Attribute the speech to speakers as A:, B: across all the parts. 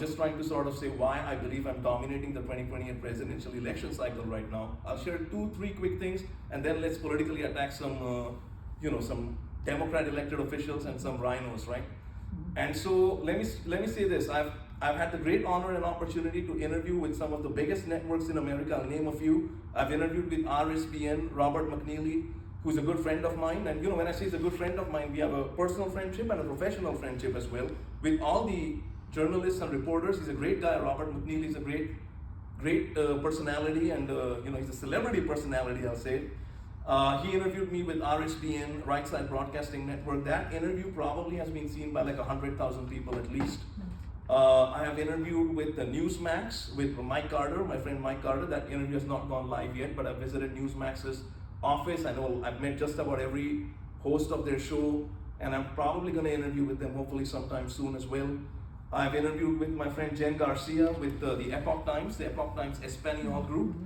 A: just trying to sort of say why I believe I'm dominating the 2028 presidential election cycle right now. I'll share 2-3 quick things, and then let's politically attack some Democrat elected officials and some rhinos, right? And so let me say this: I've had the great honor and opportunity to interview with some of the biggest networks in America. I'll name a few. I've interviewed with RSBN, Robert McNeely, who's a good friend of mine. And when I say he's a good friend of mine, we have a personal friendship and a professional friendship as well. With all the journalists and reporters, he's a great guy. Robert McNeely is a great personality, and he's a celebrity personality, I'll say. He interviewed me with RSBN, Right Side Broadcasting Network. That interview probably has been seen by like 100,000 people at least. I have interviewed with the Newsmax, with Mike Carter, my friend Mike Carter. That interview has not gone live yet, but I visited Newsmax's office. I know I've met just about every host of their show, and I'm probably going to interview with them hopefully sometime soon as well. I've interviewed with my friend Jen Garcia with the Epoch Times Espanol group.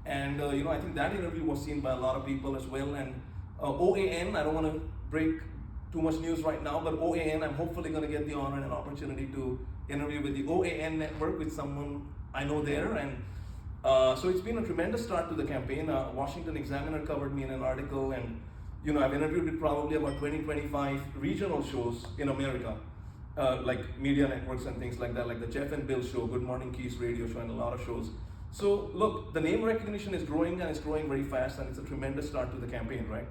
A: And I think that interview was seen by a lot of people as well. And OAN, I don't want to break too much news right now, but OAN, I'm hopefully going to get the honor and opportunity to interview with the OAN network with someone I know there. And so it's been a tremendous start to the campaign. Washington Examiner covered me in an article, and I've interviewed with probably about 20-25 regional shows in America, like media networks and things like that, like the Jeff and Bill show, Good Morning Keys radio show, and a lot of shows. So look, the name recognition is growing, and it's growing very fast, and it's a tremendous start to the campaign, right?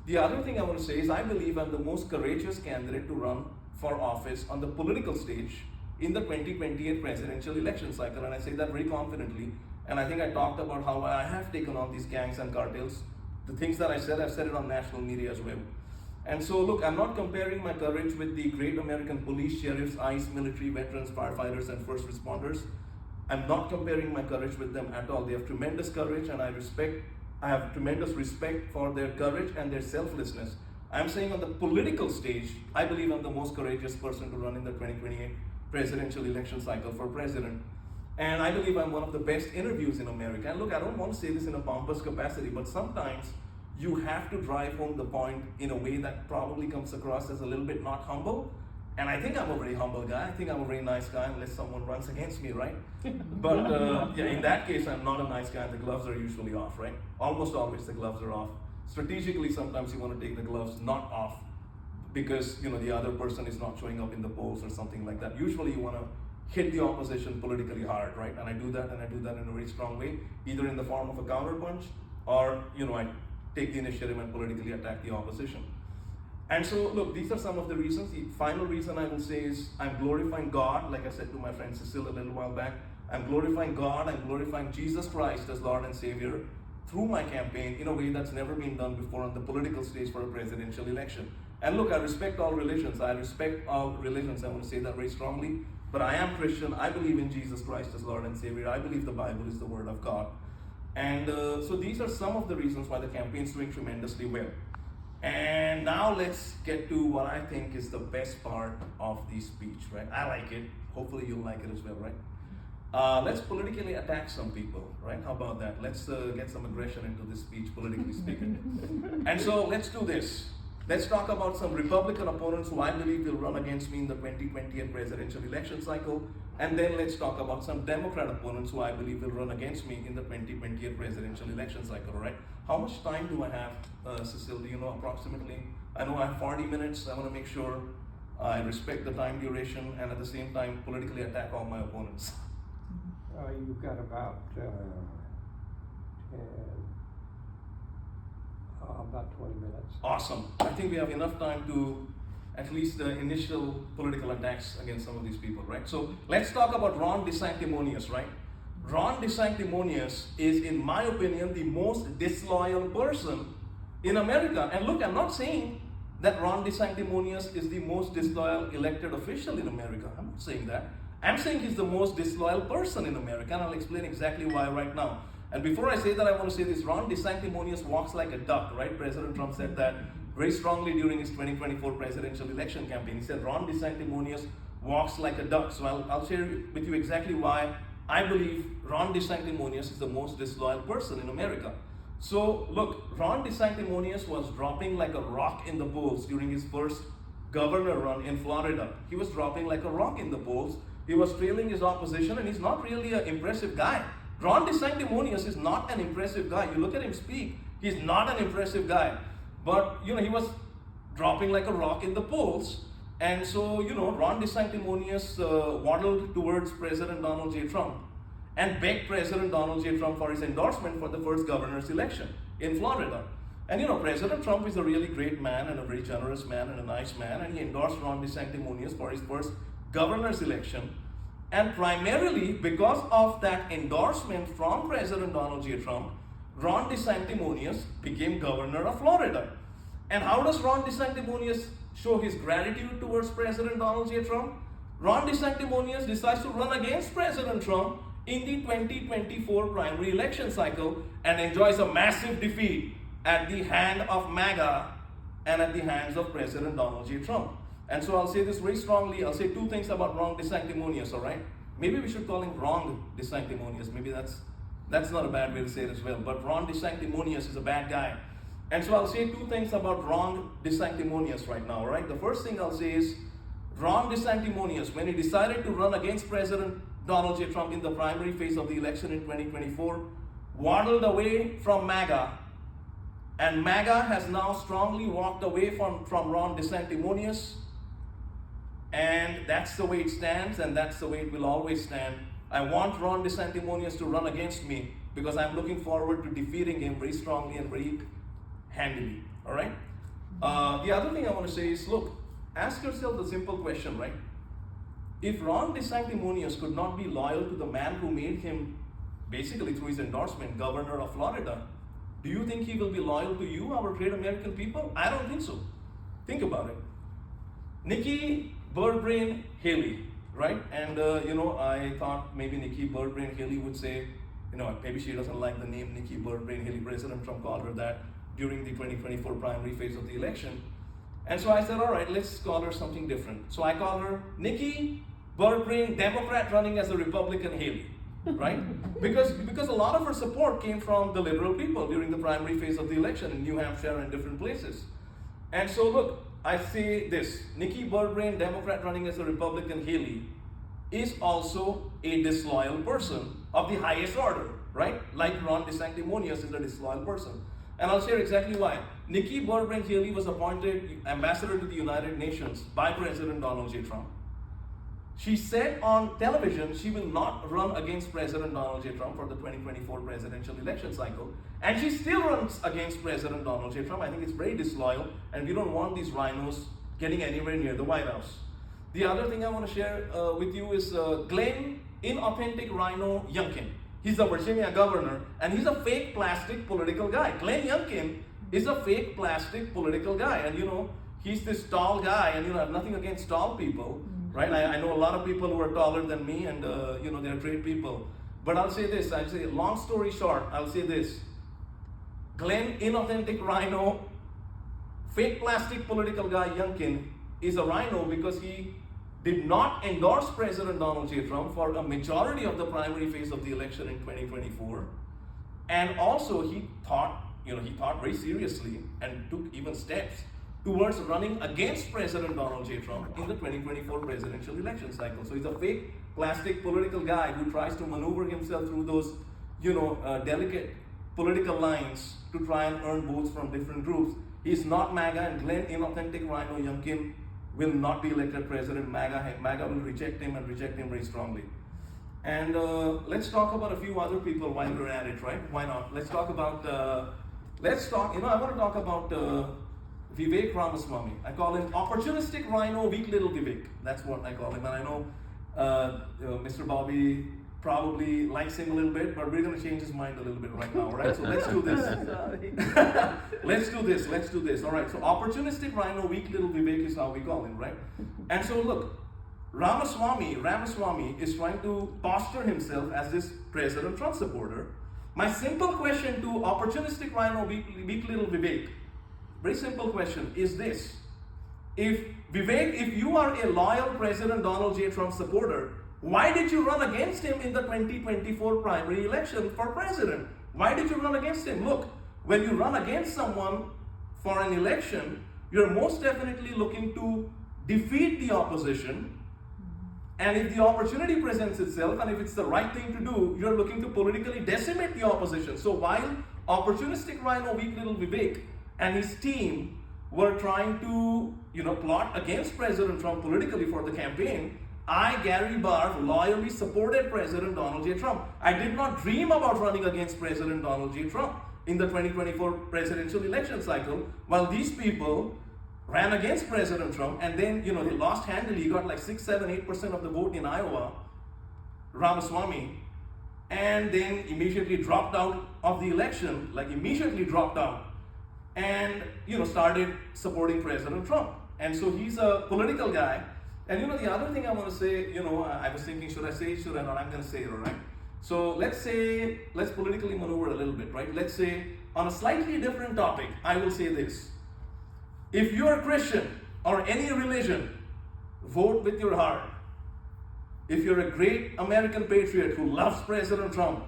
A: The other thing I want to say is I believe I'm the most courageous candidate to run for office on the political stage in the 2028 presidential election cycle, and I say that very confidently. And I think I talked about how I have taken on these gangs and cartels. The things that I said, I've said it on national media as well. And so look, I'm not comparing my courage with the great American police, sheriffs, ICE, military, veterans, firefighters, and first responders. I'm not comparing my courage with them at all. They have tremendous courage, and I have tremendous respect for their courage and their selflessness. I'm saying on the political stage, I believe I'm the most courageous person to run in the 2028 presidential election cycle for president. And I believe I'm one of the best interviews in America. And look, I don't want to say this in a pompous capacity, but sometimes you have to drive home the point in a way that probably comes across as a little bit not humble. And I think I'm a very humble guy. I think I'm a very nice guy unless someone runs against me, right? But in that case, I'm not a nice guy. The gloves are usually off, right? Almost always the gloves are off. Strategically, sometimes you want to take the gloves not off because the other person is not showing up in the polls or something like that. Usually you want to hit the opposition politically hard, right? And I do that in a very strong way, either in the form of a counterpunch or I take the initiative and politically attack the opposition. And so, look, these are some of the reasons. The final reason I will say is I'm glorifying God, like I said to my friend Cecile a little while back. I'm glorifying God, I'm glorifying Jesus Christ as Lord and Savior through my campaign in a way that's never been done before on the political stage for a presidential election. And look, I respect all religions. I want to say that very strongly. But I am Christian. I believe in Jesus Christ as Lord and Savior. I believe the Bible is the Word of God. And so these are some of the reasons why the campaign is doing tremendously well. And now let's get to what I think is the best part of the speech, right? I like it. Hopefully you'll like it as well, right? Let's politically attack some people, right? How about that? Let's get some aggression into this speech, politically speaking. And so let's do this. Let's talk about some Republican opponents who I believe will run against me in the 2028 presidential election cycle. And then let's talk about some Democrat opponents who I believe will run against me in the 2028 presidential election cycle, all right? How much time do I have, Cecile? Do you know approximately? I know I have 40 minutes. I want to make sure I respect the time duration and at the same time politically attack all my opponents.
B: You've got about 20 minutes.
A: Awesome. I think we have enough time to at least the initial political attacks against some of these people, right? So let's talk about Ron DeSanctimonious, right? Ron DeSanctimonious is, in my opinion, the most disloyal person in America. And look, I'm not saying that Ron DeSanctimonious is the most disloyal elected official in America. I'm not saying that. I'm saying he's the most disloyal person in America, and I'll explain exactly why right now. And before I say that, I want to say this: Ron DeSanctimonious walks like a duck, right? President Trump said that very strongly during his 2024 presidential election campaign. He said Ron DeSanctimonious walks like a duck. So I'll share with you exactly why I believe Ron DeSanctimonious is the most disloyal person in America. So look, Ron DeSanctimonious was dropping like a rock in the polls during his first governor run in Florida. He was dropping like a rock in the polls He was trailing his opposition, and he's not really an impressive guy. Ron DeSanctimonious is not an impressive guy. You look at him speak, he's not an impressive guy. But, he was dropping like a rock in the polls. And so, Ron DeSanctimonious waddled towards President Donald J. Trump and begged President Donald J. Trump for his endorsement for the first governor's election in Florida. And President Trump is a really great man and a very generous man and a nice man, and he endorsed Ron DeSanctimonious for his first governor's election. And primarily because of that endorsement from President Donald J. Trump, Ron DeSanctimonious became governor of Florida. And how does Ron DeSanctimonious show his gratitude towards President Donald J. Trump? Ron DeSanctimonious decides to run against President Trump in the 2024 primary election cycle and enjoys a massive defeat at the hand of MAGA and at the hands of President Donald J. Trump. And so I'll say this very strongly. I'll say two things about Ron DeSanctimonious, all right? Maybe we should call him Wrong DeSanctimonious. Maybe that's not a bad way to say it as well. But Ron DeSanctimonious is a bad guy. And so I'll say two things about Ron DeSanctimonious right now, all right? The first thing I'll say is Ron DeSanctimonious, when he decided to run against President Donald J. Trump in the primary phase of the election in 2024, waddled away from MAGA. And MAGA has now strongly walked away from Ron DeSanctimonious. And that's the way it stands, and that's the way it will always stand. I want Ron DeSanctimonious to run against me because I'm looking forward to defeating him very strongly and very handily. All right? The other thing I want to say is, look, ask yourself the simple question, right? If Ron DeSanctimonious could not be loyal to the man who made him, basically through his endorsement, governor of Florida, do you think he will be loyal to you, our great American people? I don't think so. Think about it. Nikki Birdbrain Haley, right? And I thought maybe Nikki Birdbrain Haley would say, maybe she doesn't like the name Nikki Birdbrain Haley. President Trump called her that during the 2024 primary phase of the election. And so I said, all right, let's call her something different. So I call her Nikki Birdbrain Democrat running as a Republican Haley, right? because a lot of her support came from the liberal people during the primary phase of the election in New Hampshire and different places. And so look, I say this, Nikki Birdbrain, Democrat running as a Republican Haley, is also a disloyal person of the highest order, right? Like Ron DeSanctimonious is a disloyal person. And I'll share exactly why. Nikki Birdbrain Haley was appointed ambassador to the United Nations by President Donald J. Trump. She said on television she will not run against President Donald J. Trump for the 2024 presidential election cycle. And she still runs against President Donald J. Trump. I think it's very disloyal, and we don't want these rhinos getting anywhere near the White House. The other thing I want to share with you is Glenn Inauthentic Rhino Youngkin. He's a Virginia governor, and he's a fake plastic political guy. Glenn Youngkin is a fake plastic political guy. And he's this tall guy, and I have nothing against tall people. Right? I know a lot of people who are taller than me, and they're great people. But I'll say this, long story short, I'll say this. Glenn Inauthentic Rhino, fake plastic political guy Youngkin is a rhino because he did not endorse President Donald J. Trump for a majority of the primary phase of the election in 2024. And also he thought very seriously and took even steps towards running against President Donald J. Trump in the 2024 presidential election cycle. So he's a fake plastic political guy who tries to maneuver himself through those, delicate political lines to try and earn votes from different groups. He's not MAGA, and Glenn Inauthentic Rhino Youngkin will not be elected president. MAGA will reject him and reject him very strongly. And let's talk about a few other people while we're at it, right? Why not? Let's talk about, I want to talk about Vivek Ramaswamy. I call him opportunistic rhino, weak little Vivek. That's what I call him. And I know Mr. Bobby probably likes him a little bit, but we're going to change his mind a little bit right now, right? So let's do this. Let's do this. All right, so opportunistic rhino, weak little Vivek is how we call him, right? And so look, Ramaswamy is trying to posture himself as this President Trump supporter. My simple question to opportunistic rhino, weak little Vivek, very simple question, is this. If you are a loyal President Donald J. Trump supporter, why did you run against him in the 2024 primary election for president? Why did you run against him? Look, when you run against someone for an election, you're most definitely looking to defeat the opposition And if the opportunity presents itself, and if it's the right thing to do, you're looking to politically decimate the opposition. So while opportunistic rhino weak little Vivek and his team were trying to, plot against President Trump politically for the campaign, I, Gary Barve, loyally supported President Donald J. Trump. I did not dream about running against President Donald J. Trump in the 2024 presidential election cycle, while these people ran against President Trump, and then, they lost handily. He got like 6, 7, 8% of the vote in Iowa, Ramaswamy, and then immediately dropped out of the election, and, started supporting President Trump. And so he's a political guy. And, the other thing I want to say, I was thinking, should I say it, should I not? I'm going to say it, all right? So let's politically maneuver a little bit, right? Let's say, on a slightly different topic, I will say this. If you're a Christian or any religion, vote with your heart. If you're a great American patriot who loves President Trump,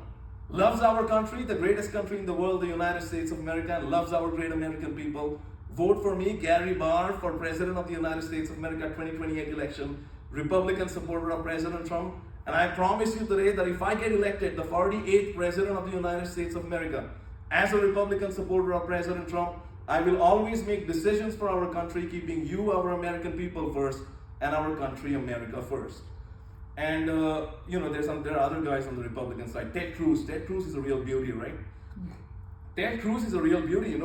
A: loves our country, the greatest country in the world, the United States of America, and loves our great American people, vote for me, Gary Barve, for President of the United States of America 2028 election, Republican supporter of President Trump. And I promise you today that if I get elected the 48th President of the United States of America, as a Republican supporter of President Trump, I will always make decisions for our country, keeping you, our American people, first, and our country, America, first. And, there are other guys on the Republican side. Ted Cruz. Ted Cruz is a real beauty, right? Ted Cruz is a real beauty.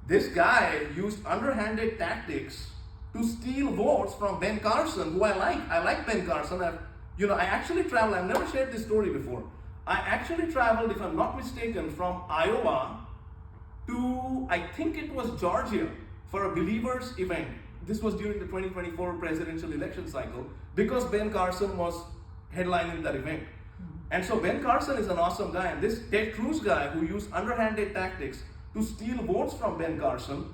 A: This guy used underhanded tactics to steal votes from Ben Carson, who I like. I like Ben Carson. I actually traveled. I've never shared this story before. I actually traveled, if I'm not mistaken, from Iowa to, I think it was Georgia, for a Believers event. This was during the 2024 presidential election cycle, because Ben Carson was headlining that event. And so Ben Carson is an awesome guy, and this Ted Cruz guy who used underhanded tactics to steal votes from Ben Carson,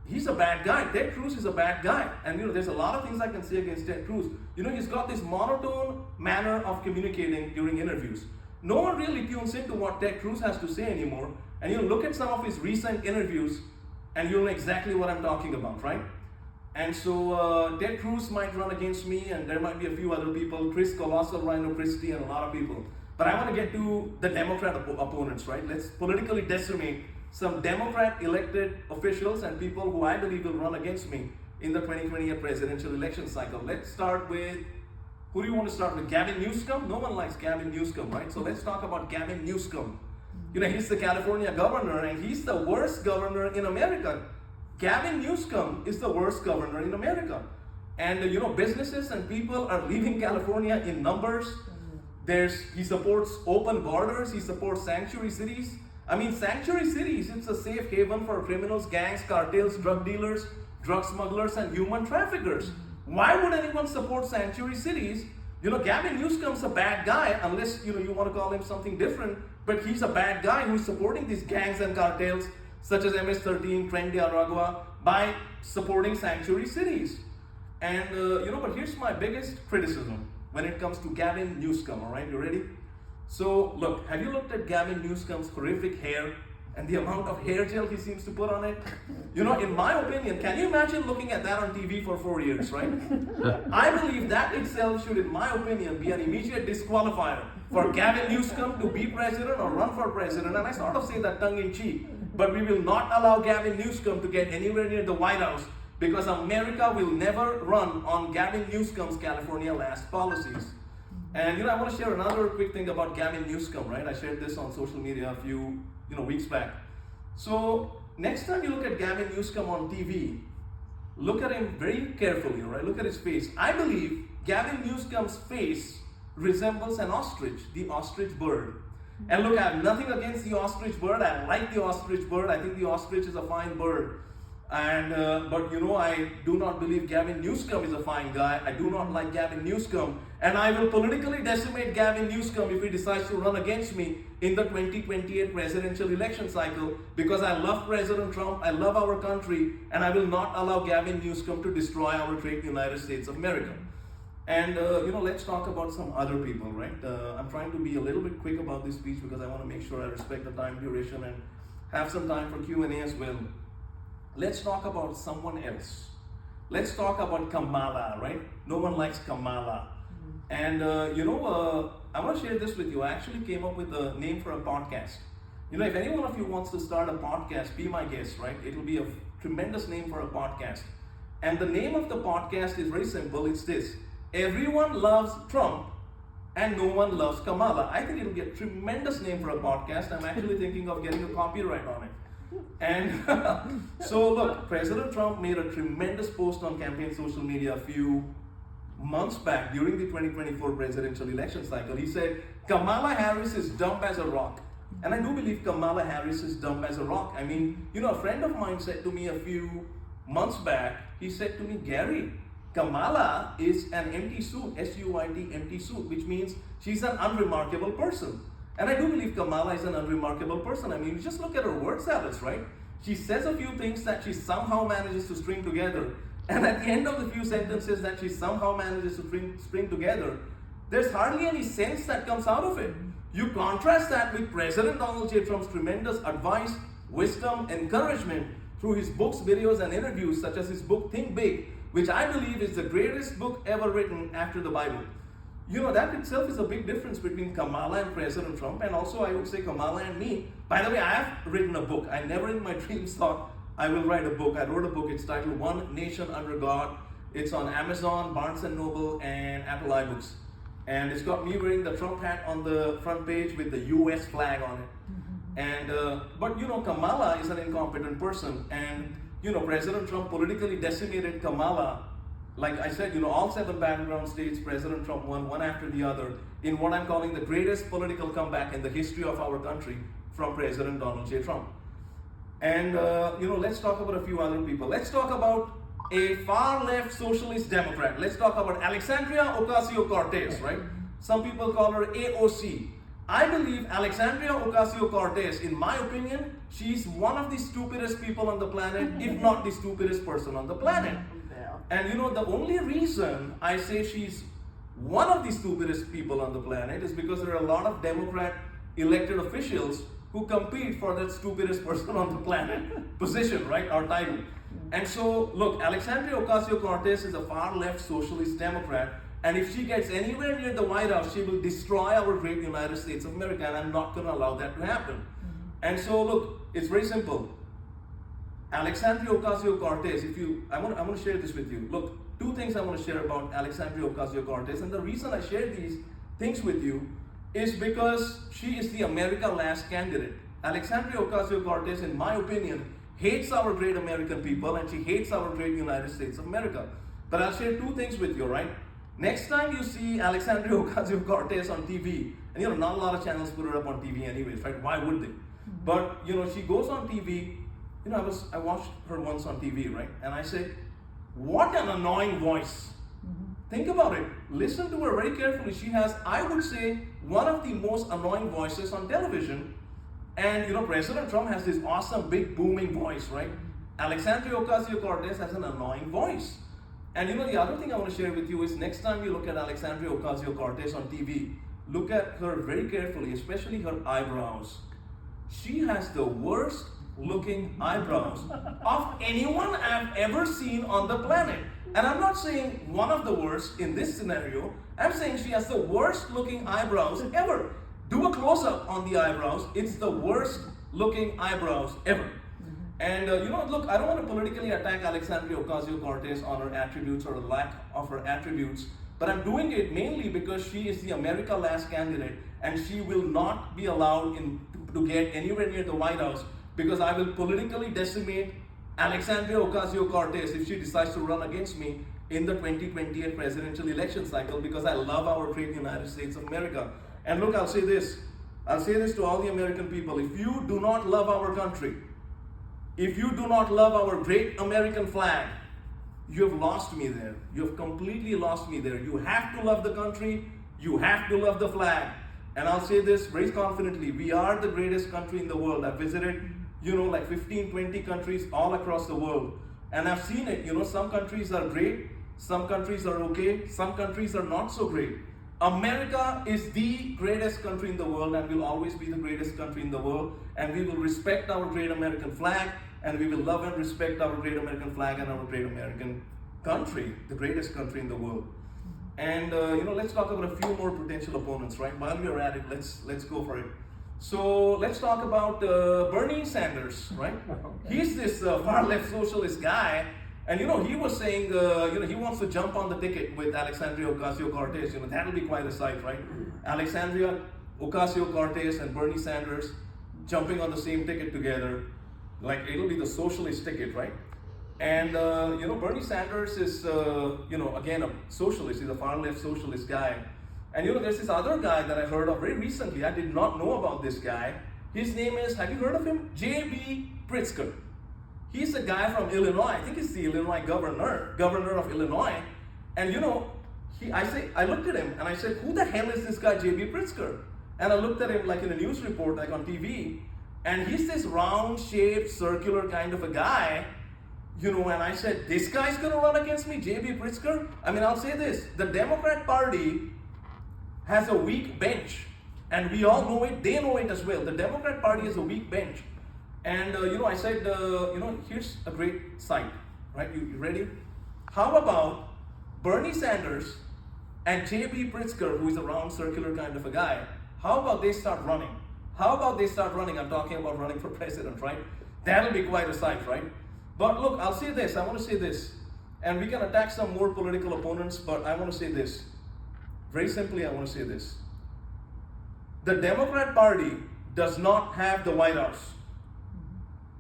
A: he's a bad guy. Ted Cruz is a bad guy. And there's a lot of things I can say against Ted Cruz. He's got this monotone manner of communicating during interviews. No one really tunes into what Ted Cruz has to say anymore. And look at some of his recent interviews, and you'll know exactly what I'm talking about, right? And so Ted Cruz might run against me, and there might be a few other people, Chris Colossal, Rhino Christie, and a lot of people. But I want to get to the Democrat opponents, right? Let's politically decimate some Democrat elected officials and people who I believe will run against me in the 2028 presidential election cycle. Let's start with, who do you want to start with? Gavin Newsom? No one likes Gavin Newsom, right? So let's talk about Gavin Newsom. He's the California governor, and he's the worst governor in America. Gavin Newsom is the worst governor in America. And businesses and people are leaving California in numbers. He supports open borders, he supports sanctuary cities. Sanctuary cities, it's a safe haven for criminals, gangs, cartels, drug dealers, drug smugglers, and human traffickers. Why would anyone support sanctuary cities? Gavin Newsom's a bad guy, unless you want to call him something different, but he's a bad guy who's supporting these gangs and cartels such as MS-13, Tren de Aragua, by supporting sanctuary cities. And but here's my biggest criticism when it comes to Gavin Newsom, all right, you ready? So look, have you looked at Gavin Newsom's horrific hair and the amount of hair gel he seems to put on it? In my opinion, can you imagine looking at that on TV for 4 years, right? I believe that itself should, in my opinion, be an immediate disqualifier for Gavin Newsom to be president or run for president. And I sort of say that tongue in cheek, but we will not allow Gavin Newsom to get anywhere near the White House, because America will never run on Gavin Newsom's California last policies. And I want to share another quick thing about Gavin Newsom, right? I shared this on social media a few weeks back. So next time you look at Gavin Newsom on TV, look at him very carefully, right? Look at his face. I believe Gavin Newsom's face resembles an ostrich, the ostrich bird. And look, I have nothing against the ostrich bird. I like the ostrich bird. I think the ostrich is a fine bird. And but I do not believe Gavin Newsom is a fine guy. I do not like Gavin Newsom, and I will politically decimate Gavin Newsom if he decides to run against me in the 2028 presidential election cycle, because I love President Trump, I love our country, and I will not allow Gavin Newsom to destroy our great United States of America. And let's talk about some other people, right? I'm trying to be a little bit quick about this speech because I want to make sure I respect the time duration and have some time for Q&A as well. Let's talk about someone else. let's talk about Kamala, right? No one likes Kamala. And I want to share this with you. I actually came up with a name for a podcast. If any one of you wants to start a podcast, be my guest, right? It'll be a tremendous name for a podcast. And the name of the podcast is very simple. It's this: Everyone Loves Trump and No One Loves Kamala. I think it'll be a tremendous name for a podcast. I'm actually thinking of getting a copyright on it. And so look, President Trump made a tremendous post on campaign social media a few months back during the 2024 presidential election cycle. He said, Kamala Harris is dumb as a rock. And I do believe Kamala Harris is dumb as a rock. I mean, a friend of mine said to me a few months back, he said to me, Gary, Kamala is an empty suit, S-U-I-T, empty suit, which means she's an unremarkable person. And I do believe Kamala is an unremarkable person. I mean, just look at her word salads, right? She says a few things that she somehow manages to string together. And at the end of the few sentences that she somehow manages to string together, there's hardly any sense that comes out of it. You contrast that with President Donald J. Trump's tremendous advice, wisdom, encouragement through his books, videos, and interviews, such as his book, Think Big, which I believe is the greatest book ever written after the Bible. That itself is a big difference between Kamala and President Trump, and also I would say Kamala and me. By the way, I have written a book. I never in my dreams thought I will write a book. I wrote a book. It's titled One Nation Under God. It's on Amazon, Barnes & Noble, and Apple iBooks. And it's got me wearing the Trump hat on the front page with the US flag on it. And but Kamala is an incompetent person, and President Trump politically decimated Kamala. Like I said, all 7 battleground states, President Trump won one after the other in what I'm calling the greatest political comeback in the history of our country from President Donald J. Trump. And let's talk about a few other people. Let's talk about a far-left socialist Democrat. Let's talk about Alexandria Ocasio-Cortez, right? Some people call her AOC. I believe Alexandria Ocasio-Cortez, in my opinion, she's one of the stupidest people on the planet, if not the stupidest person on the planet. And the only reason I say she's one of the stupidest people on the planet is because there are a lot of Democrat elected officials who compete for that stupidest person on the planet position, right, or title. And so, look, Alexandria Ocasio-Cortez is a far-left socialist Democrat, and if she gets anywhere near the White House, she will destroy our great United States of America, and I'm not going to allow that to happen. And so, look, it's very simple. Alexandria Ocasio-Cortez, I want to share this with you. Look, 2 things I want to share about Alexandria Ocasio-Cortez, and the reason I share these things with you is because she is the America Last candidate. Alexandria Ocasio-Cortez, in my opinion, hates our great American people, and she hates our great United States of America. But I'll share 2 things with you, right? Next time you see Alexandria Ocasio-Cortez on TV, and not a lot of channels put her up on TV anyways, right? Why would they? But she goes on TV. I watched her once on TV, right? And I said, what an annoying voice. Think about it. Listen to her very carefully. She has, I would say, one of the most annoying voices on television. And President Trump has this awesome, big, booming voice, right? Alexandria Ocasio-Cortez has an annoying voice. And the other thing I want to share with you is next time you look at Alexandria Ocasio-Cortez on TV, look at her very carefully, especially her eyebrows. She has the worst looking eyebrows of anyone I've ever seen on the planet. And I'm not saying one of the worst in this scenario. I'm saying she has the worst looking eyebrows ever. Do a close-up on the eyebrows. It's the worst looking eyebrows ever. And look, I don't want to politically attack Alexandria Ocasio-Cortez on her attributes or lack of her attributes, but I'm doing it mainly because she is the America Last candidate, and she will not be allowed to get anywhere near the White House, because I will politically decimate Alexandria Ocasio-Cortez if she decides to run against me in the 2028 presidential election cycle, because I love our great United States of America. And look, I'll say this to all the American people: if you do not love our country, if you do not love our great American flag, you have lost me there. You have completely lost me there. You have to love the country. You have to love the flag. And I'll say this very confidently: we are the greatest country in the world. I've visited, like 15, 20 countries all across the world. And I've seen it. Some countries are great. Some countries are okay. Some countries are not so great. America is the greatest country in the world, and will always be the greatest country in the world. And we will respect our great American flag, and we will love and respect our great American flag and our great American country, the greatest country in the world. And let's talk about a few more potential opponents, right? While we're at it, let's go for it. So let's talk about Bernie Sanders, right?
B: Okay.
A: He's this far left socialist guy, and he was saying, he wants to jump on the ticket with Alexandria Ocasio-Cortez. That'll be quite a sight, right? Alexandria Ocasio-Cortez and Bernie Sanders jumping on the same ticket together, like it'll be the socialist ticket, right? And Bernie Sanders is again a socialist. He's a far left socialist guy. And there's this other guy that I heard of very recently. I did not know about this guy. His name is, have you heard of him? J.B. Pritzker. He's a guy from Illinois. I think he's the Illinois governor of Illinois. And I looked at him and I said, who the hell is this guy J.B. Pritzker? And I looked at him like in a news report, like on TV. And he's this round-shaped, circular kind of a guy. And I said, this guy's gonna run against me, J.B. Pritzker? I mean, I'll say this, the Democrat Party has a weak bench. And we all know it, they know it as well. The Democrat Party has a weak bench. And, I said, here's a great sight, right? You ready? How about Bernie Sanders and J.B. Pritzker, who is a round, circular kind of a guy, how about they start running? How about they start running? I'm talking about running for president, right? That'll be quite a sight, right? But look, I'll say this, I want to say this, and we can attack some more political opponents, but I want to say this. Very simply, I want to say this. The Democrat Party does not have the White House.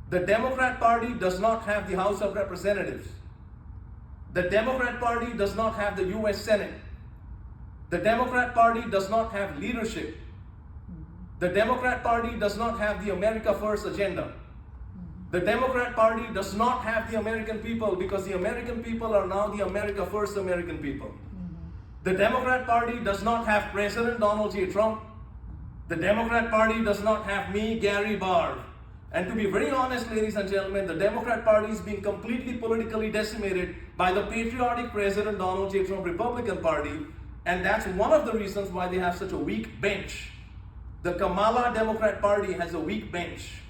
A: The Democrat Party does not have the House of Representatives. The Democrat Party does not have the US Senate. The Democrat Party does not have leadership. The Democrat Party does not have the America First agenda. The Democrat Party does not have the American people, because the American people are now the America First American people. The Democrat Party does not have President Donald J. Trump. The Democrat Party does not have me, Gary Barve. And to be very honest, ladies and gentlemen, the Democrat Party is being completely politically decimated by the patriotic President Donald J. Trump Republican Party. And that's one of the reasons why they have such a weak bench. The Kamala Democrat Party has a weak bench.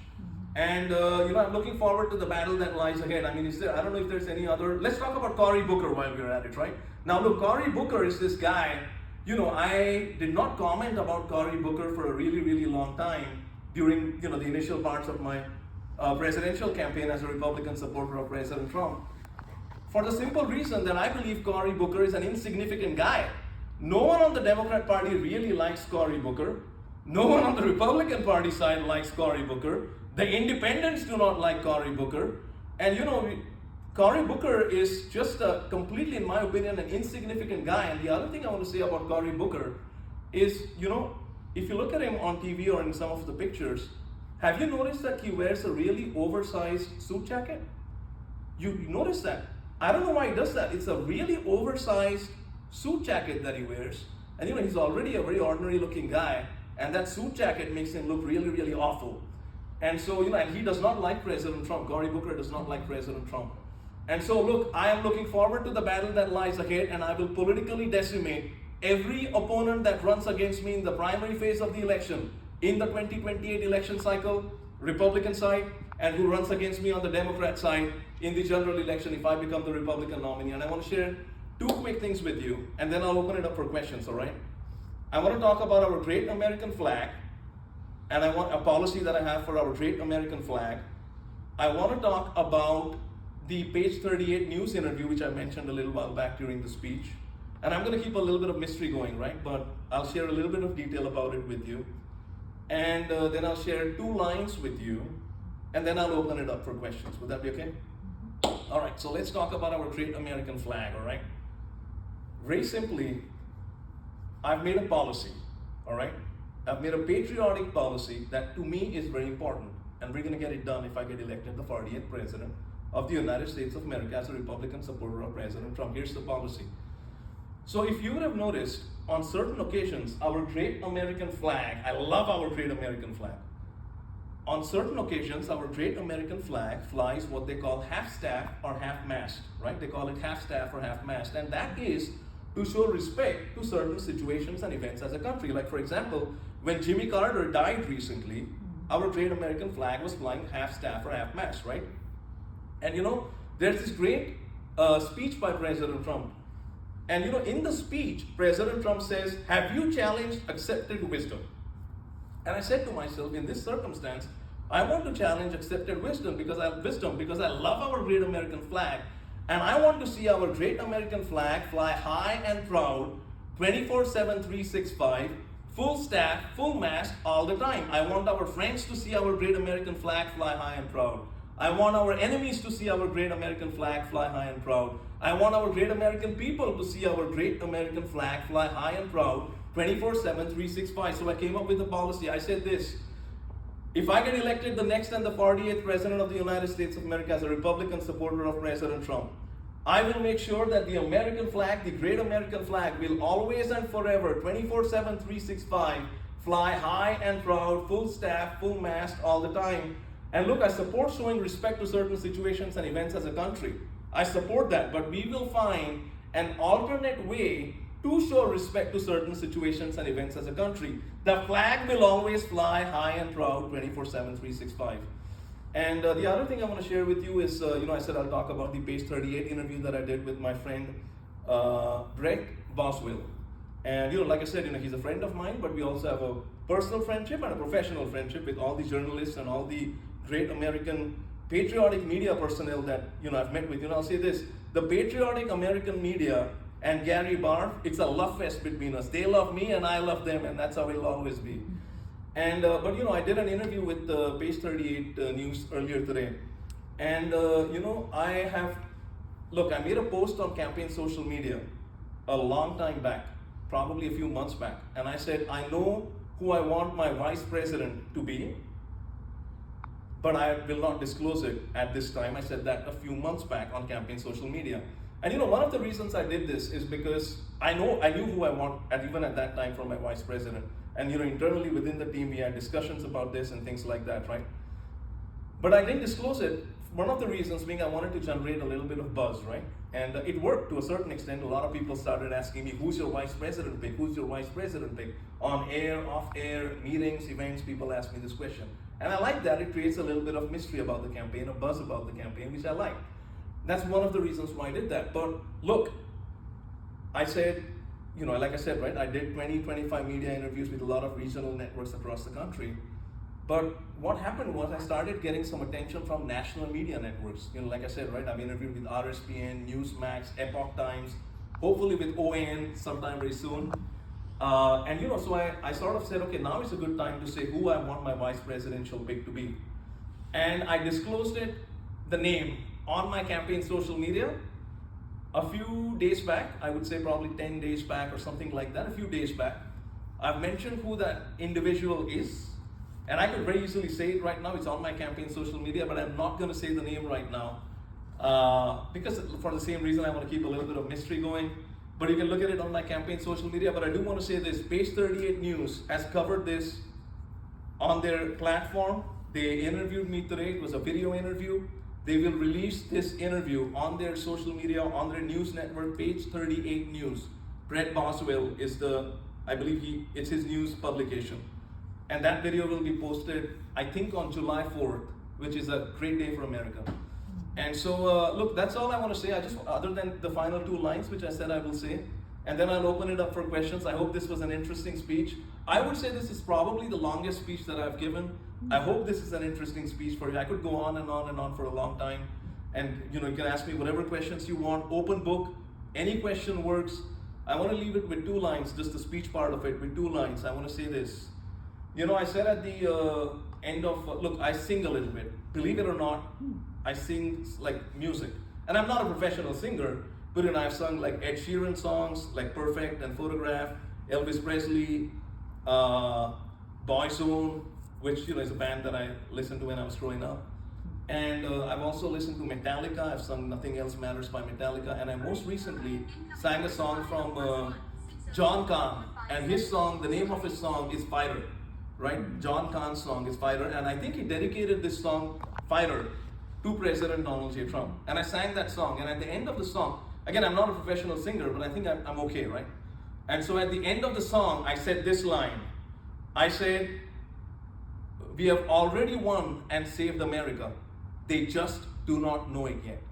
A: And, I'm looking forward to the battle that lies ahead. I mean, I don't know if there's any other. Let's talk about Cory Booker while we're at it, right? Now, look, Cory Booker is this guy. I did not comment about Cory Booker for a really, really long time during, the initial parts of my presidential campaign as a Republican supporter of President Trump. For the simple reason that I believe Cory Booker is an insignificant guy. No one on the Democrat Party really likes Cory Booker. No one on the Republican Party side likes Cory Booker. The independents do not like Cory Booker. And Cory Booker is just completely, in my opinion, an insignificant guy. And the other thing I want to say about Cory Booker is, if you look at him on TV or in some of the pictures, have you noticed that he wears a really oversized suit jacket? You notice that? I don't know why he does that. It's a really oversized suit jacket that he wears. And he's already a very ordinary looking guy. And that suit jacket makes him look really, really awful. And so, and he does not like President Trump. Cory Booker does not like President Trump. And so, look, I am looking forward to the battle that lies ahead, and I will politically decimate every opponent that runs against me in the primary phase of the election, in the 2028 election cycle, Republican side, and who runs against me on the Democrat side in the general election if I become the Republican nominee. And I want to share two quick things with you, and then I'll open it up for questions, all right? I want to talk about our great American flag, and I want a policy that I have for our great American flag. I want to talk about the page 38 news interview, which I mentioned a little while back during the speech. And I'm going to keep a little bit of mystery going, right? But I'll share a little bit of detail about it with you. And then I'll share two lines with you, and then I'll open it up for questions. Would that be okay? All right, so let's talk about our great American flag, all right? Very simply, I've made a policy, all right? I've made a patriotic policy that to me is very important, and we're going to get it done if I get elected the 40th president of the United States of America as a Republican supporter of President Trump. Here's the policy. So if you would have noticed, on certain occasions, our great American flag, I love our great American flag. On certain occasions, our great American flag flies what they call half-staff or half-mast, right? They call it half-staff or half-mast, and that is to show respect to certain situations and events as a country. Like, for example, when Jimmy Carter died recently, our great American flag was flying half-staff or half-mast, right? And there's this great a speech by President Trump. And in the speech, President Trump says, "Have you challenged accepted wisdom?" And I said to myself, in this circumstance, I want to challenge accepted wisdom because I love our great American flag, and I want to see our great American flag fly high and proud, 24/7, 365, full staff, full mast, all the time. I want our friends to see our great American flag fly high and proud. I want our enemies to see our great American flag fly high and proud. I want our great American people to see our great American flag fly high and proud, 24/7, 365. So I came up with a policy. I said this: if I get elected the next and the 48th President of the United States of America as a Republican supporter of President Trump, I will make sure that the American flag, the great American flag, will always and forever, 24/7, 365, fly high and proud, full staff, full mast, all the time. And look, I support showing respect to certain situations and events as a country. I support that, but we will find an alternate way to show respect to certain situations and events as a country. The flag will always fly high and proud, 24/7, 365. And the other thing I want to share with you is, I said I'll talk about the Page 38 interview that I did with my friend Brett Boswell. And like I said, he's a friend of mine, but we also have a personal friendship and a professional friendship with all the journalists and all the great American patriotic media personnel that I've met with. I'll say this: the patriotic American media and Gary Barve, it's a love fest between us. They love me and I love them, and that's how it'll always be. And but I did an interview with Page 38 News earlier today, and I made a post on campaign social media a long time back, probably a few months back, and I said, I know who I want my vice president to be, but I will not disclose it at this time. I said that a few months back on campaign social media. And one of the reasons I did this is because I knew who I want even at that time for my vice president. And internally within the team, we had discussions about this and things like that, right? But I didn't disclose it. One of the reasons being I wanted to generate a little bit of buzz, right? And it worked to a certain extent. A lot of people started asking me, who's your vice president pick? Who's your vice president pick? On air, off air, meetings, events, people ask me this question. And I like that. It creates a little bit of mystery about the campaign, a buzz about the campaign, which I like. That's one of the reasons why I did that. But look, I said, like I said, right, I did 20, 25 media interviews with a lot of regional networks across the country. But what happened was I started getting some attention from national media networks. Like I said, right, I've interviewed with RSPN, Newsmax, Epoch Times, hopefully with OAN sometime very soon. So I sort of said, okay, now is a good time to say who I want my vice presidential pick to be. And I disclosed the name on my campaign social media a few days back. I would say probably 10 days back or something like that, a few days back. I've mentioned who that individual is, and I could very easily say it right now. It's on my campaign social media, but I'm not going to say the name right now because for the same reason I want to keep a little bit of mystery going. But you can look at it on my campaign social media. But I do want to say this: Page 38 News has covered this on their platform. They interviewed me today. It was a video interview. They will release this interview on their social media, on their news network, Page 38 News. Brett Boswell is I believe it's his news publication. And that video will be posted, I think, on July 4th, which is a great day for America. And so, look, that's all I want to say. Other than the final two lines, which I said I will say, and then I'll open it up for questions. I hope this was an interesting speech. I would say this is probably the longest speech that I've given. I hope this is an interesting speech for you. I could go on and on and on for a long time. And you can ask me whatever questions you want, open book, any question works. I want to leave it with two lines, just the speech part of it, with two lines. I want to say this. I said at the end of, look, I sing a little bit. Believe it or not, I sing like music. And I'm not a professional singer, but I've sung like Ed Sheeran songs, like Perfect and Photograph, Elvis Presley, Boyzone, which is a band that I listened to when I was growing up. And I've also listened to Metallica. I've sung Nothing Else Matters by Metallica. And I most recently sang a song from John Kahn. And his song, the name of his song is Fighter. Right? John Kahn's song is Fighter. And I think he dedicated this song, Fighter, to President Donald J. Trump. And I sang that song. And at the end of the song, again, I'm not a professional singer, but I think I'm okay, right? And so at the end of the song, I said this line. I said, we have already won and saved America. They just do not know it yet.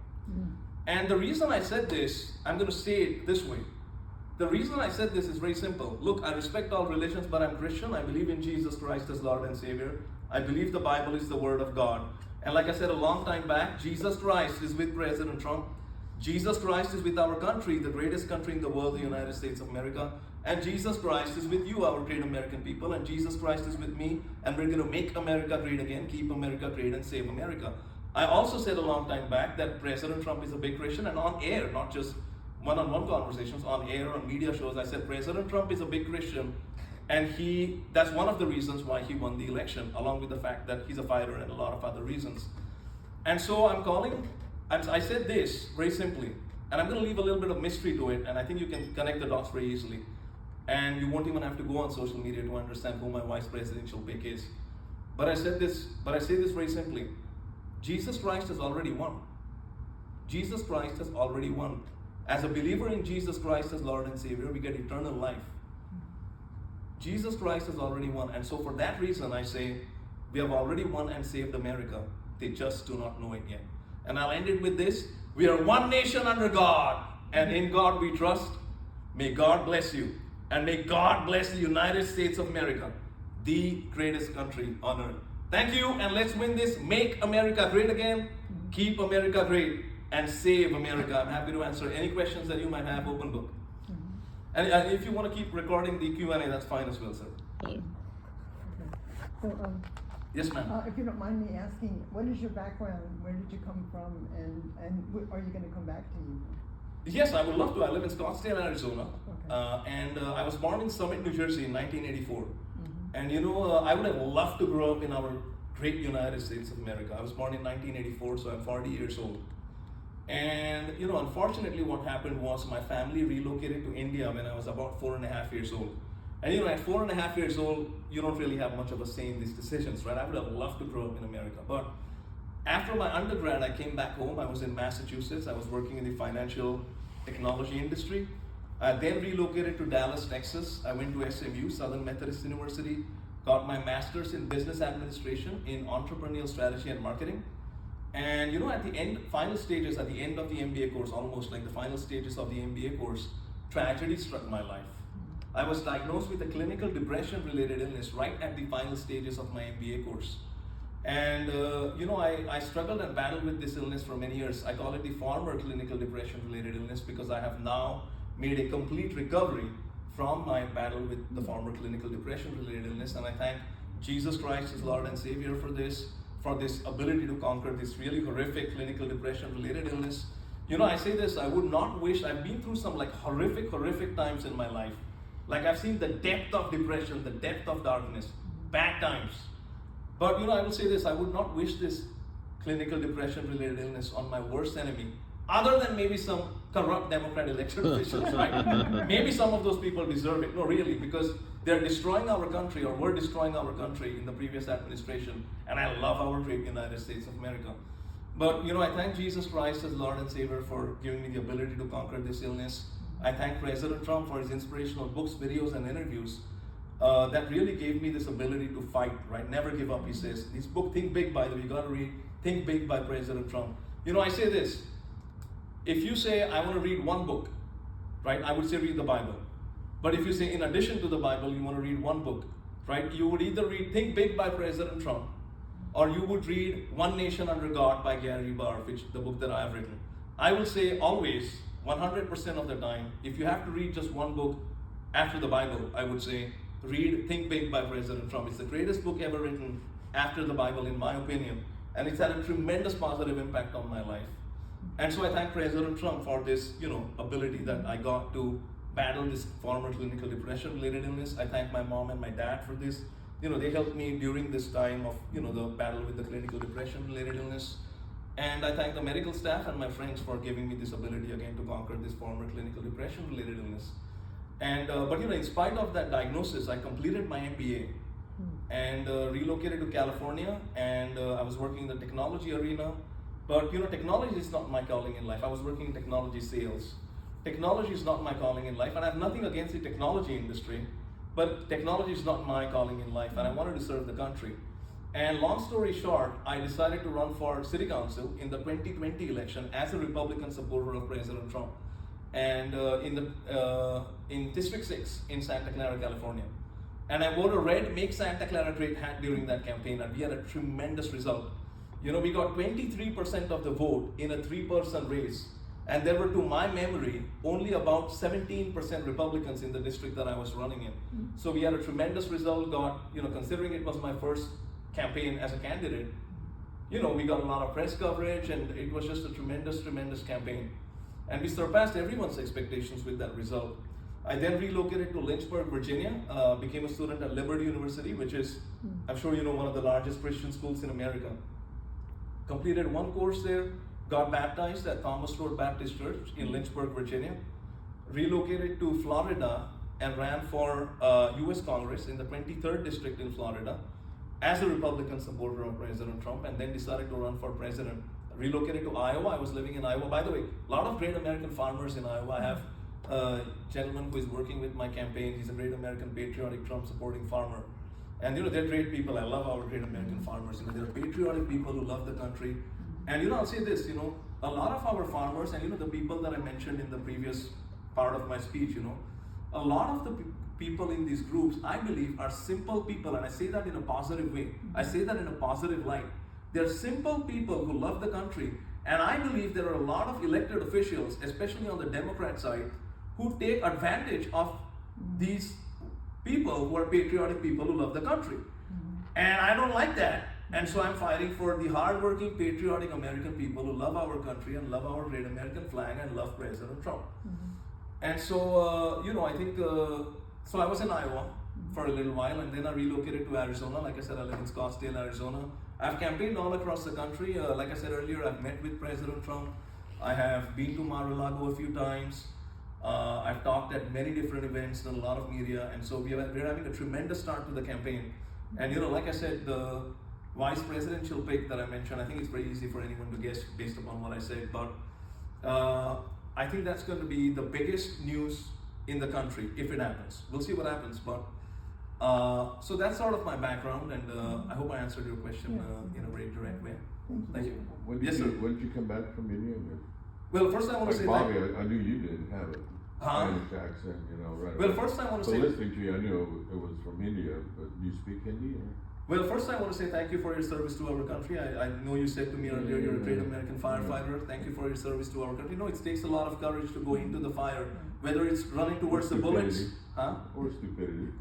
A: And the reason I said this, I'm going to say it this way. The reason I said this is very simple. Look, I respect all religions, but I'm Christian. I believe in Jesus Christ as Lord and Savior. I believe the Bible is the Word of God. And like I said a long time back, Jesus Christ is with President Trump. Jesus Christ is with our country, the greatest country in the world, the United States of America. And Jesus Christ is with you, our great American people. And Jesus Christ is with me. And we're going to make America great again, keep America great, and save America. I also said a long time back that President Trump is a big Christian, and on air, not just one-on-one conversations, on air, on media shows, I said President Trump is a big Christian, and that's one of the reasons why he won the election, along with the fact that he's a fighter and a lot of other reasons. And so I said this very simply, and I'm going to leave a little bit of mystery to it, and I think you can connect the dots very easily. And you won't even have to go on social media to understand who my vice presidential pick is. But I say this very simply. Jesus Christ has already won. Jesus Christ has already won. As a believer in Jesus Christ as Lord and Savior, we get eternal life. Jesus Christ has already won. And so for that reason, I say, we have already won and saved America. They just do not know it yet. And I'll end it with this. We are one nation under God, and in God we trust. May God bless you. And may God bless the United States of America, the greatest country on earth. Thank you, and let's win this. Make America great again. Keep America great, and save America. I'm happy to answer any questions that you might have. Open book. And if you want to keep recording the Q&A, that's fine as well, sir.
C: Okay. So,
A: Yes, ma'am.
C: if you don't mind me asking, what is your background? Where did you come from? And are you going to come back to Yuma?
A: Yes, I would love to. I live in Scottsdale, Arizona.
C: Okay.
A: And I was born in Summit, New Jersey in 1984.
C: Mm-hmm.
A: And I would have loved to grow up in our great United States of America. I was born in 1984, so I'm 40 years old. And unfortunately what happened was my family relocated to India when I was about 4.5 years old. And at 4.5 years old, you don't really have much of a say in these decisions, right? I would have loved to grow up in America. But after my undergrad, I came back home. I was in Massachusetts. I was working in the financial technology industry. I then relocated to Dallas, Texas. I went to SMU, Southern Methodist University, got my master's in business administration in entrepreneurial strategy and marketing. And at the final stages, at the end of the MBA course, almost like the final stages of the MBA course, tragedy struck my life. I was diagnosed with a clinical depression-related illness right at the final stages of my MBA course. And I struggled and battled with this illness for many years. I call it the former clinical depression-related illness because I have now made a complete recovery from my battle with the former clinical depression-related illness. And I thank Jesus Christ as Lord and Savior for this ability to conquer this really horrific clinical depression-related illness. I say this, I would not wish, I've been through some horrific times in my life. Like I've seen the depth of depression, the depth of darkness, bad times. But I will say this, I would not wish this clinical depression-related illness on my worst enemy, other than maybe some corrupt Democrat elected officials, right? Maybe some of those people deserve it. No, really, because they're destroying our country, or were destroying our country in the previous administration, and I love our great United States of America. But I thank Jesus Christ as Lord and Savior for giving me the ability to conquer this illness. I thank President Trump for his inspirational books, videos, and interviews that really gave me this ability to fight, right? Never give up, he says. His book, Think Big, by the way, you gotta read Think Big by President Trump. I say this, if you say, I want to read one book, right? I would say read the Bible. But if you say, in addition to the Bible, you want to read one book, right? You would either read Think Big by President Trump, or you would read One Nation Under God by Gary Barve, which the book that I have written. I will say always, 100% of the time, if you have to read just one book after the Bible, I would say read Think Big by President Trump. It's the greatest book ever written after the Bible, in my opinion. And it's had a tremendous positive impact on my life. And so I thank President Trump for this, ability that I got to battle this former clinical depression-related illness. I thank my mom and my dad for this. They helped me during this time of, the battle with the clinical depression-related illness. And I thank the medical staff and my friends for giving me this ability again to conquer this former clinical depression-related illness. And but in spite of that diagnosis, I completed my MBA and relocated to California. And I was working in the technology arena. But technology is not my calling in life. I was working in technology sales. Technology is not my calling in life, and I have nothing against the technology industry. But technology is not my calling in life, and I wanted to serve the country. And long story short, I decided to run for city council in the 2020 election as a Republican supporter of President Trump, and in District 6 in Santa Clara, California. And I wore a red Make Santa Clara Great hat during that campaign, and we had a tremendous result. You know, we got 23% of the vote in a 3-person race, and there were, to my memory, only about 17% Republicans in the district that I was running in. So we had a tremendous result. Got, you know, considering it was my first campaign as a candidate, you know, we got a lot of press coverage, and it was just a tremendous campaign. And we surpassed everyone's expectations with that result. I then relocated to Lynchburg, Virginia, became a student at Liberty University, which is, I'm sure you know, one of the largest Christian schools in America. Completed one course there, got baptized at Thomas Road Baptist Church in Lynchburg, Virginia. Relocated to Florida and ran for US Congress in the 23rd District in Florida as a Republican supporter of President Trump, and then decided to run for president. Relocated to Iowa. I was living in Iowa. By the way, a lot of great American farmers in Iowa. I have a gentleman who is working with my campaign. He's a great American patriotic Trump supporting farmer. And you know, they're great people. I love our great American farmers. You know, they're patriotic people who love the country. And you know, I'll say this, you know, a lot of our farmers, and you know, the people that I mentioned in the previous part of my speech, you know, a lot of the people in these groups, I believe, are simple people, and I say that in a positive way. I say that in a positive light. They're simple people who love the country, and I believe there are a lot of elected officials, especially on the Democrat side, who take advantage of these people who are patriotic people who love the country. And I don't like that. And so I'm fighting for the hardworking, patriotic American people who love our country and love our great American flag and love President Trump. And so, you know, I think, so I was in Iowa for a little while, and then I relocated to Arizona. Like I said, I live in Scottsdale, Arizona. I've campaigned all across the country. Like I said earlier, I've met with President Trump. I have been to Mar-a-Lago a few times. I've talked at many different events, done a lot of media, and so we're having a tremendous start to the campaign. And you know, like I said, the vice presidential pick that I mentioned, I think it's very easy for anyone to guess based upon what I said, but I think that's going to be the biggest news in the country if it happens. We'll see what happens, but so that's sort of my background, and I hope I answered your question in a very direct way. Thank you.
D: When did when did you come back from India?
A: Well, first I want to say
D: Bobby, I knew you didn't have a Spanish accent, you know, right?
A: Well, first I want to say,
D: listening to you, I knew it was from India, but do you speak Hindi? Or?
A: Well, first I want to say thank you for your service to our country. I know you said to me earlier you're a great American firefighter. Thank you for your service to our country. No, it takes a lot of courage to go into the fire, whether it's running towards the bullets.
D: Or stupidity.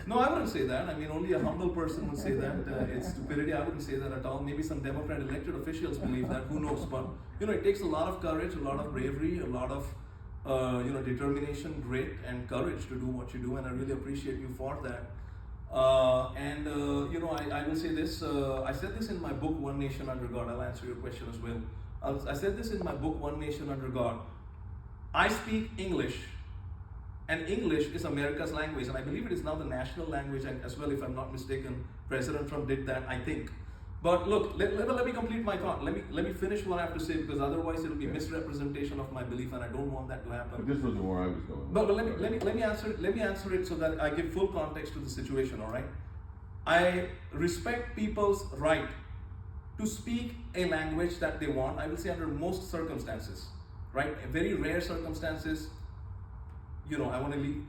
A: No, I wouldn't say that. I mean, only a humble person would say that. It's stupidity. I wouldn't say that at all. Maybe some Democrat elected officials believe that. Who knows? But you know, it takes a lot of courage, a lot of bravery, a lot of you know, determination, grit, and courage to do what you do. And I really appreciate you for that. You know, I will say this. I said this in my book, One Nation Under God. I'll answer your question as well. I said this in my book, One Nation Under God. I speak English. And English is America's language, and I believe it is now the national language, and as well, if I'm not mistaken, President Trump did that, I think. But look, let me complete my thought. Let me finish what I have to say, because otherwise it'll be misrepresentation of my belief, and I don't want that to happen.
D: But this wasn't where I was going.
A: But let me answer it so that I give full context to the situation. All right. I respect people's right to speak a language that they want. I will say under most circumstances, right? Very rare circumstances. You know, I want to leave.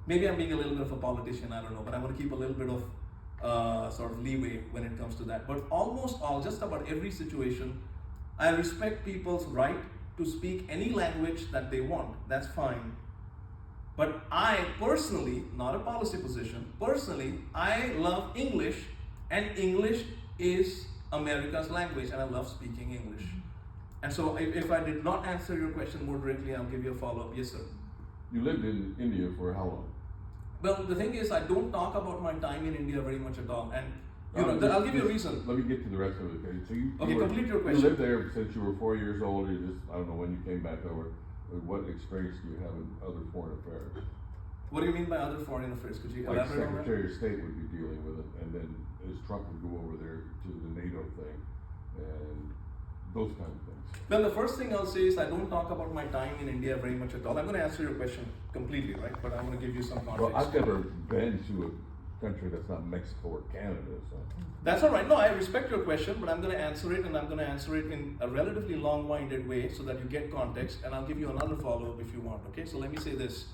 A: Maybe I'm being a little bit of a politician, I don't know, but I want to keep a little bit of sort of leeway when it comes to that. But almost all, just about every situation, I respect people's right to speak any language that they want. That's fine. But I personally, not a policy position, personally, I love English, and English is America's language, and I love speaking English. And so if I did not answer your question more directly, I'll give you a follow-up. Yes, sir.
D: You lived in India for how long?
A: Well, the thing is, I don't talk about my time in India very much at all, and you know, I'll give you a reason.
D: Let me get to the rest of it. Okay, so
A: complete your question.
D: You lived there since you were 4 years old. You just, I don't know when you came back over. What experience do you have in other foreign affairs?
A: What do you mean by other foreign affairs? Could you
D: like
A: elaborate on that?
D: Secretary of State would be dealing with it, and then as Trump would go over there to the NATO thing, and those kind of things.
A: Well, the first thing I'll say is I don't talk about my time in India very much at all. I'm going to answer your question completely, right? But I'm going to give you some context.
D: Well, I've never been to a country that's not Mexico or Canada, so.
A: That's all right. No, I respect your question, but I'm going to answer it, and I'm going to answer it in a relatively long-winded way so that you get context, and I'll give you another follow-up if you want. Okay, so let me say this.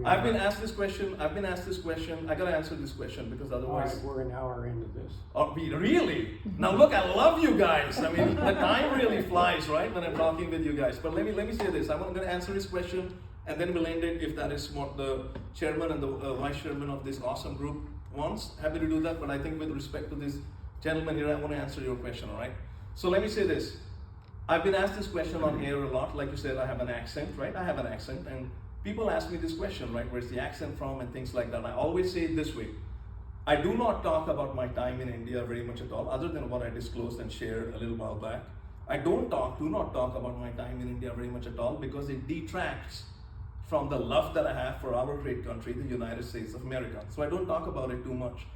A: I've been asked this question. I got to answer this question because otherwise.
B: All right, we're an hour into this.
A: Oh, really? Now look, I love you guys. I mean, the time really flies, right, when I'm talking with you guys. But let me say this. I'm going to answer this question, and then we'll end it if that is what the chairman and the vice chairman of this awesome group wants. Happy to do that, but I think with respect to this gentleman here, I want to answer your question, all right? So let me say this. I've been asked this question on air a lot. Like you said, I have an accent, right? I have an accent, and people ask me this question, right? Where's the accent from and things like that. I always say it this way. I do not talk about my time in India very much at all, other than what I disclosed and shared a little while back. I do not talk about my time in India very much at all because it detracts from the love that I have for our great country, the United States of America. So I don't talk about it too much.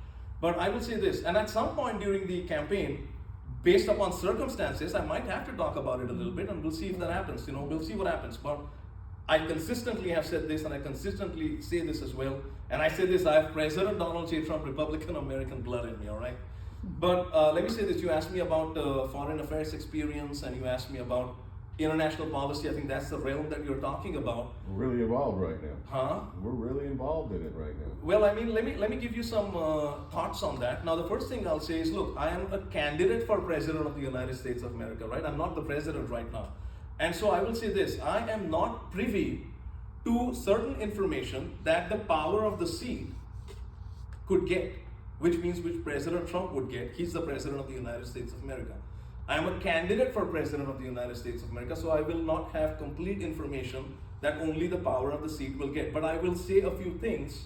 A: But I will say this, and at some point during the campaign, based upon circumstances, I might have to talk about it a little bit, and we'll see if that happens. We'll see what happens. But I consistently have said this, and I consistently say this as well. And I say this, I have President Donald J. Trump, Republican American blood in me, all right? But let me say this, you asked me about foreign affairs experience, and you asked me about international policy. I think that's the realm that you're talking about.
D: We're really involved right now.
A: Huh?
D: We're really involved in it right now.
A: Well, I mean, let me give you some thoughts on that. Now, the first thing I'll say is, look, I am a candidate for President of the United States of America, right? I'm not the president right now. And so I will say this, I am not privy to certain information that the power of the seat could get, which means which President Trump would get. He's the President of the United States of America. I am a candidate for President of the United States of America, so I will not have complete information that only the power of the seat will get. But I will say a few things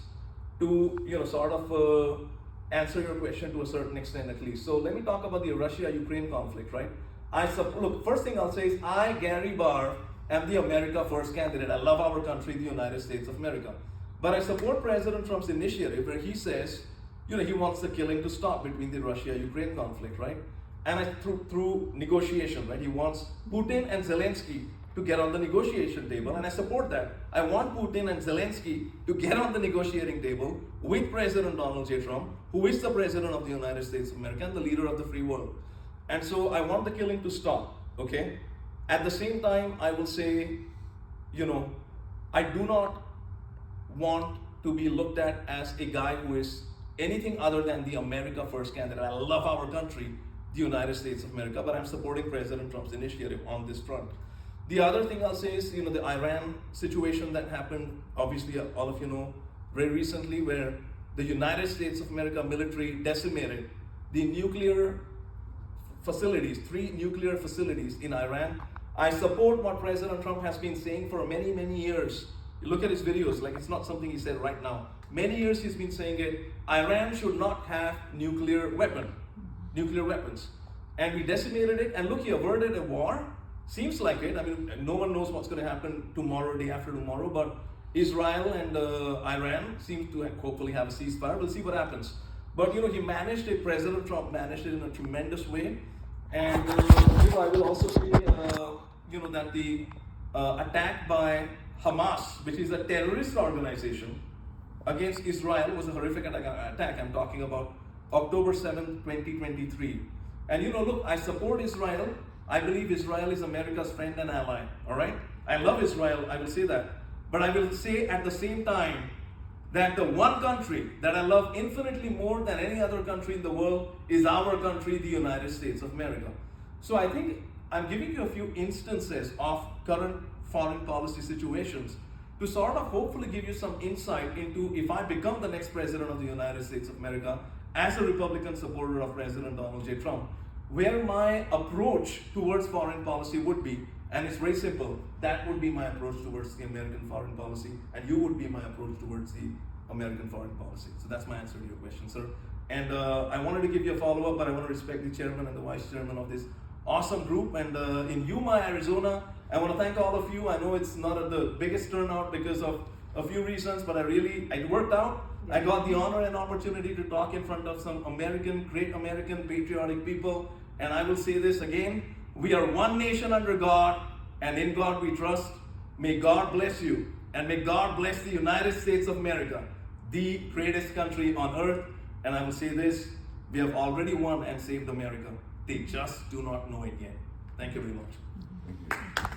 A: to, sort of answer your question to a certain extent at least. So let me talk about the Russia-Ukraine conflict, right? Look, first thing I'll say is I, Gary Barve, am the America First candidate. I love our country, the United States of America. But I support President Trump's initiative where he says, he wants the killing to stop between the Russia-Ukraine conflict, right? And through negotiation, right? He wants Putin and Zelensky to get on the negotiation table, and I support that. I want Putin and Zelensky to get on the negotiating table with President Donald J. Trump, who is the President of the United States of America and the leader of the free world. And so I want the killing to stop, okay? At the same time, I will say, I do not want to be looked at as a guy who is anything other than the America First candidate. I love our country, the United States of America, but I'm supporting President Trump's initiative on this front. The other thing I'll say is, the Iran situation that happened, obviously all of you know, very recently, where the United States of America military decimated the nuclear facilities, 3 nuclear facilities in Iran. I support what President Trump has been saying for many, many years. You look at his videos, like it's not something he said right now. Many years he's been saying it. Iran should not have nuclear weapons. And we decimated it, and look, he averted a war. Seems like it. I mean, no one knows what's going to happen tomorrow, day after tomorrow, but Israel and Iran seem to hopefully have a ceasefire. We'll see what happens. But President Trump managed it in a tremendous way. And I will also say, that the attack by Hamas, which is a terrorist organization, against Israel was a horrific attack. I'm talking about October 7th, 2023. And look, I support Israel. I believe Israel is America's friend and ally, all right? I love Israel, I will say that. But I will say at the same time that the one country that I love infinitely more than any other country in the world is our country, the United States of America. So I think I'm giving you a few instances of current foreign policy situations to sort of hopefully give you some insight into if I become the next president of the United States of America as a Republican supporter of President Donald J. Trump, where my approach towards foreign policy would be. And it's very simple. That would be my approach towards the American foreign policy, and you would be my approach towards the American foreign policy. So that's my answer to your question, sir. And I wanted to give you a follow-up, but I want to respect the chairman and the vice chairman of this awesome group. And in Yuma, Arizona, I want to thank all of you. I know it's not the biggest turnout because of a few reasons, but it worked out. I got the honor and opportunity to talk in front of some great American patriotic people. And I will say this again, we are one nation under God, and in God we trust. May God bless you, and may God bless the United States of America. the greatest country on earth. And I will say this, we have already won and saved America. They just do not know it yet. Thank you very much.
D: Thank you.